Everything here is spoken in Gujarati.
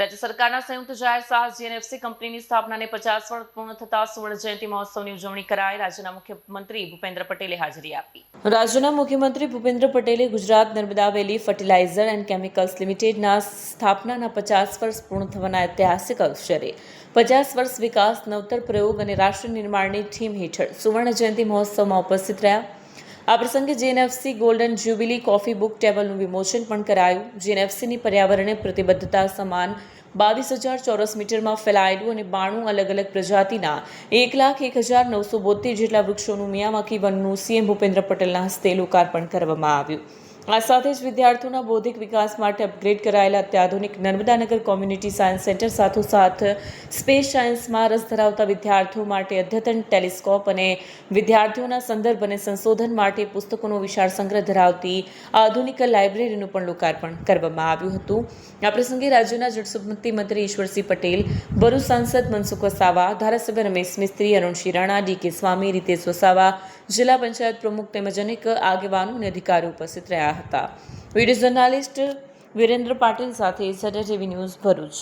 રાજ્ય સરકારના સંયુક્ત જાહેર સાહસ જીએનએફસી કંપનીની સ્થાપનાને 50 વર્ષ પૂર્ણ થતા સુવર્ણ જયંતિ મહોત્સવની ઉજવણી કરાઈ. રાજ્યના મુખ્યમંત્રી ભૂપેન્દ્ર પટેલે હાજરી આપી. રાજ્યના મુખ્યમંત્રી ભૂપેન્દ્ર પટેલે ગુજરાત નર્મદા વેલી ફર્ટિલાઇઝર એન્ડ કેમિકલ્સ લિમિટેડના સ્થાપનાના 50 વર્ષ પૂર્ણ થવાના ઐતિહાસિક અવસરે 50 વર્ષ વિકાસ નવતર પ્રયોગ અને રાષ્ટ્ર નિર્માણની થીમ હેઠળ સુવર્ણ જયંતિ મહોત્સવમાં ઉપસ્થિત રહ્યા. આ પ્રસંગે GNFC golden jubilee coffee book ટેબલનું વિમોચન પણ કરાયું. જીએનએફસીની પર્યાવરણીય પ્રતિબદ્ધતા સમાન 22,000 ચોરસ મીટરમાં ફેલાયેલું અને 92 અલગ અલગ પ્રજાતિના 1,01,972 જેટલા વૃક્ષોનું મિયાવાકી વનનું સીએમ ભૂપેન્દ્ર પટેલના હસ્તે લોકાર્પણ કરવામાં આવ્યું. આ સાથે જ વિદ્યાર્થીઓના બૌદ્ધિક વિકાસ માટે અપગ્રેડ કરાયેલા અત્યાધુનિક નર્મદાનગર કોમ્યુનિટી સાયન્સ સેન્ટર સાથોસાથ સ્પેસ સાયન્સમાં રસ ધરાવતા વિદ્યાર્થીઓ માટે અદ્યતન ટેલિસ્કોપ અને વિદ્યાર્થીઓના સંદર્ભ અને સંશોધન માટે પુસ્તકોનો વિશાળ સંગ્રહ ધરાવતી આધુનિક લાઇબ્રેરીનું પણ લોકાર્પણ કરવામાં આવ્યું હતું. આ પ્રસંગે રાજ્યના જળસંપત્તિ મંત્રી ઈશ્વરસિંહ પટેલ, ભરૂચ સાંસદ મનસુખ વસાવા, ધારાસભ્ય રમેશ મિસ્ત્રી, અરુણસિંહ રાણા, ડીકે સ્વામી, રીતેશ વસાવા, જિલ્લા પંચાયત પ્રમુખ તેમજ અનેક આગેવાનો અને અધિકારીઓ ઉપસ્થિત રહ્યા હતા. વિડીયો જર્નાલિસ્ટ વિરેન્દ્ર પાટીલ સાથે સટર ટીવી ન્યૂઝ ભરૂચ.